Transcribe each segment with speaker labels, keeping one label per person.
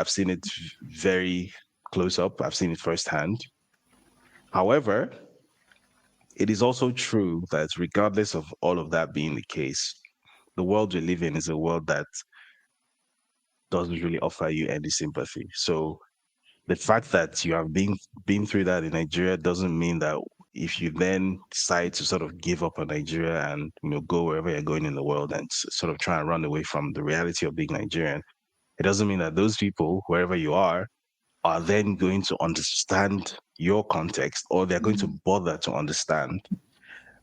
Speaker 1: I've seen it very close up. I've seen it firsthand. However, it is also true that regardless of all of that being the case, the world we live in is a world that doesn't really offer you any sympathy. So the fact that you have been through that in Nigeria doesn't mean that if you then decide to sort of give up on Nigeria and go wherever you're going in the world and sort of try and run away from the reality of being Nigerian, it doesn't mean that those people, wherever you are then going to understand your context, or they're going to
Speaker 2: Mhm.
Speaker 1: bother to understand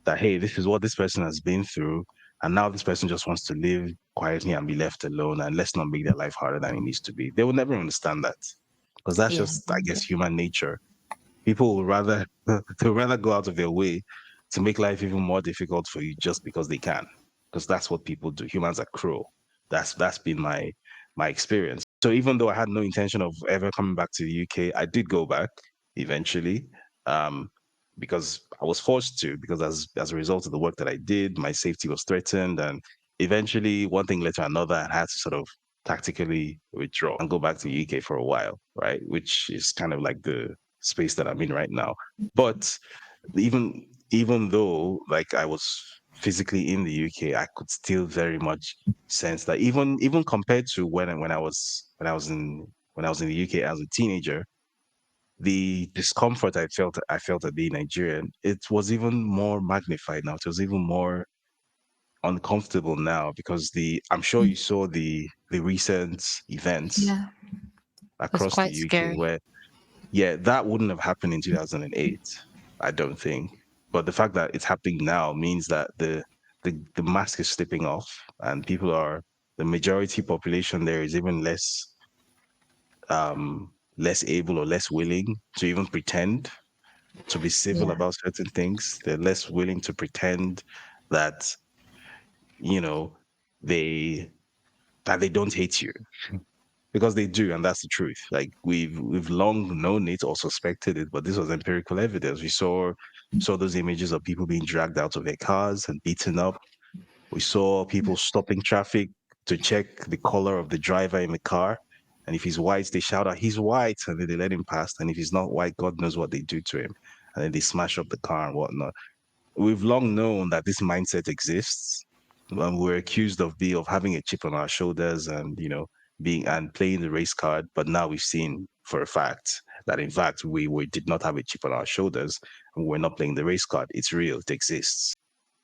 Speaker 1: that, hey, this is what this person has been through. And now this person just wants to live quietly and be left alone. And let's not make their life harder than it needs to be. They will never understand that, because that's
Speaker 2: Yeah.
Speaker 1: just, I guess, human nature. People would rather they'll rather go out of their way to make life even more difficult for you just because they can. Because that's what people do. Humans are cruel. That's been my experience. So even though I had no intention of ever coming back to the UK, I did go back eventually. Um, because I was forced to, because as a result of the work that I did, my safety was threatened, and eventually one thing led to another, and I had to sort of tactically withdraw and go back to UK for a while, right? Which is kind of like the space that I'm in right now. But even though like I was physically in the UK, I could still very much sense that even compared to when I was in the UK as a teenager, the discomfort I felt at being Nigerian, it was even more magnified now. It was even more uncomfortable now because the I'm sure
Speaker 2: Mm.
Speaker 1: you saw the recent events
Speaker 2: Yeah. It's
Speaker 1: across the
Speaker 2: quite
Speaker 1: UK
Speaker 2: scary.
Speaker 1: where, yeah, that wouldn't have happened in 2008, I don't think. But the fact that it's happening now means that the mask is slipping off, and the majority population there is even less able or less willing to even pretend to be civil
Speaker 2: Yeah.
Speaker 1: about certain things. They're less willing to pretend that, you know, they they don't hate you, because they do, and that's the truth. Like we've long known it or suspected it, but this was empirical evidence. We saw those images of people being dragged out of their cars and beaten up. We saw people stopping traffic to check the color of the driver in the car, and if he's white, they shout out, "He's white," and then they let him pass. And if he's not white, God knows what they do to him, and then they smash up the car and whatnot. We've long known that this mindset exists. We're accused of having a chip on our shoulders, and being and playing the race card. But now we've seen for a fact that in fact we did not have a chip on our shoulders, and we're not playing the race card. It's real. It exists.